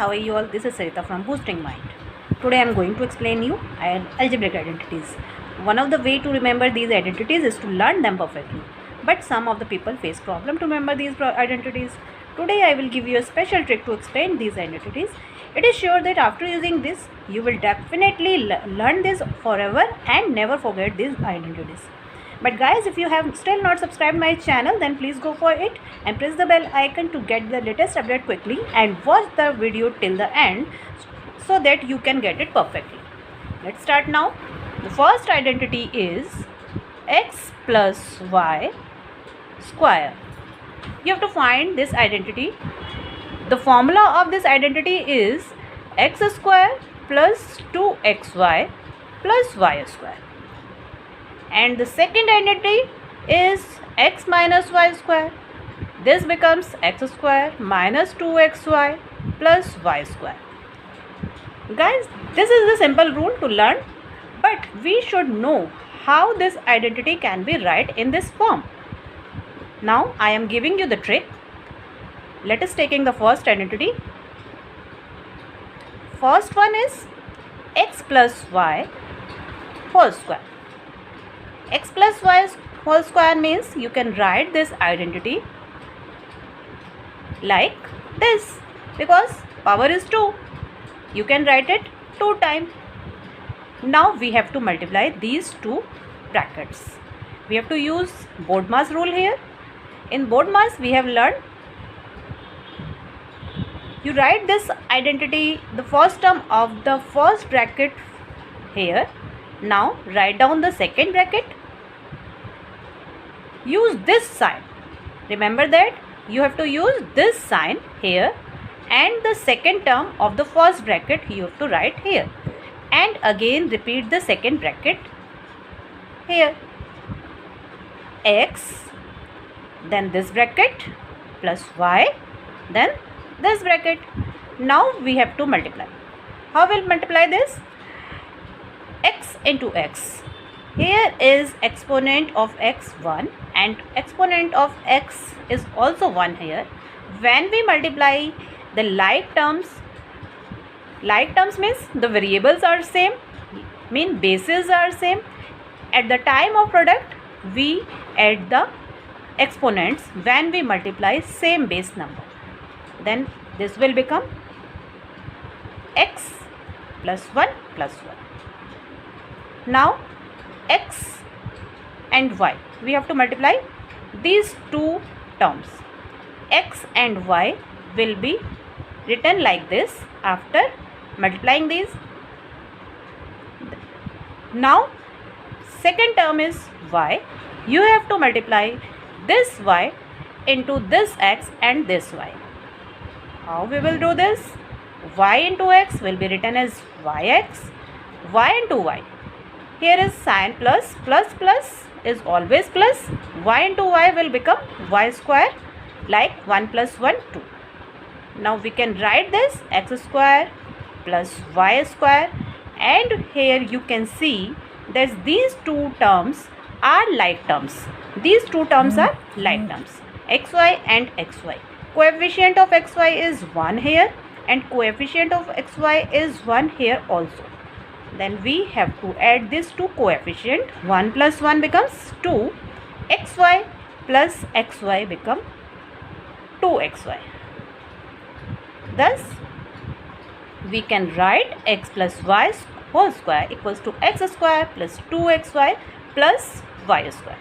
how are you all? This is Sarita from Boosting Mind. Today I am going to explain you algebraic identities. One of the way to remember these identities is to learn them perfectly. But some of the people face problem to remember these identities. Today I will give you a special trick to explain these identities. It is sure that after using this, you will definitely learn this forever and never forget these identities. But guys, if you have still not subscribed my channel, then please go for it and press the bell icon to get the latest update quickly and watch the video till the end so that you can get it perfectly. Let's start now. The first identity is x plus y square. You have to find this identity. The formula of this identity is x square plus 2xy plus y square. And the second identity is x minus y square. This becomes x square minus 2xy plus y square. Guys, this is the simple rule to learn, but we should know how this identity can be write in this form. Now I am giving you the trick. Let us taking the first identity. First one is x plus y whole square. X plus y whole square means you can write this identity like this because power is 2. You can write it 2 times. Now we have to multiply these two brackets. We have to use BODMAS rule here. In BODMAS we have learned you write this identity, the first term of the first bracket here. Now write down the second bracket. Use this sign. Remember that you have to use this sign here, and the second term of the first bracket you have to write here, and again repeat the second bracket here. X, then this bracket plus y, then this bracket. Now we have to multiply. How will multiply this? X into x. Here is exponent of x 1 and exponent of x is also 1 here. When we multiply the like terms means the variables are same, mean bases are same. At the time of product we add the exponents when we multiply same base number. Then this will become x plus 1 plus 1. Now x and y, we have to multiply these two terms. X and y will be written like this after multiplying these. Now second term is y. You have to multiply this y into this x and this y. How we will do this? Y into x will be written as yx. Y into y. Here is sign plus, plus plus is always plus. Y into y will become y square, like 1 plus 1, 2. Now we can write this x square plus y square, and here you can see that these two terms are like terms. These two terms are like terms, xy and xy. Coefficient of xy is 1 here and coefficient of xy is 1 here also. Then we have to add this two coefficient. 1 plus 1 becomes 2. Xy plus xy become 2xy. Thus, we can write x plus y whole square equals to x square plus 2xy plus y square.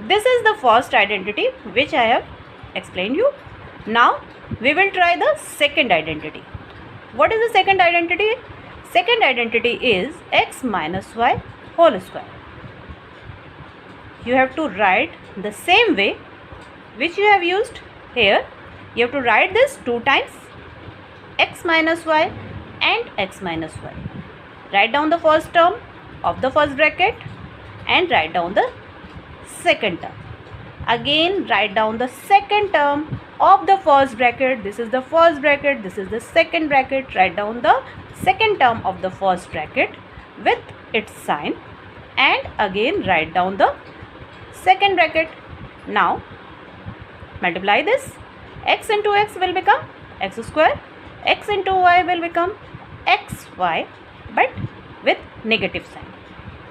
This is the first identity which I have explained you. Now, we will try the second identity. What is the second identity? Second identity is x minus y whole square. You have to write the same way which you have used here. You have to write this 2 times, x minus y and x minus y. Write down the first term of the first bracket and write down the second term. Again write down the second term of the first bracket. This is the first bracket, this is the second bracket. Write down the second term of the first bracket with its sign and again write down the second bracket. Now multiply this. X into x will become x square x into y will become xy but with negative sign.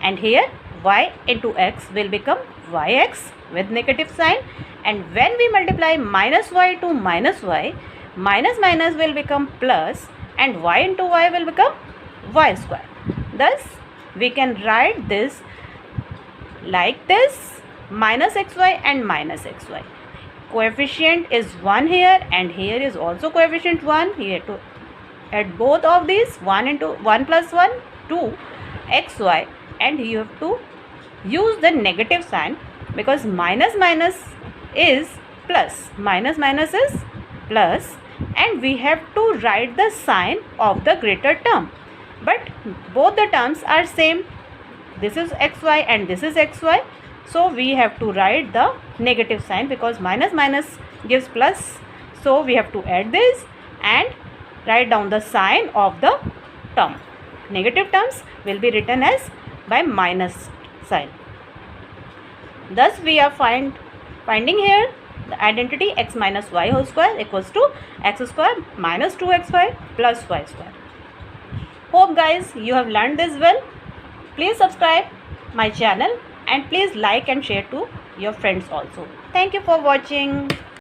And here y into x will become yx with negative sign. And when we multiply minus y to minus y, minus minus will become plus and y into y will become y square. Thus, we can write this like this, minus xy and minus xy. Coefficient is 1 here and here is also coefficient 1. Here to add both of these, 1 into 1 plus 1, 2 xy, and you have to use the negative sign because minus minus is plus, minus minus is plus, and we have to write the sign of the greater term. But both the terms are same. This is xy and this is xy. So we have to write the negative sign because minus minus gives plus. So we have to add this and write down the sign of the term. Negative terms will be written as by minus sign. Thus we are finding here the identity x minus y whole square equals to x square minus 2xy plus y square. Hope guys you have learned this well. Please subscribe my channel and please like and share to your friends also. Thank you for watching.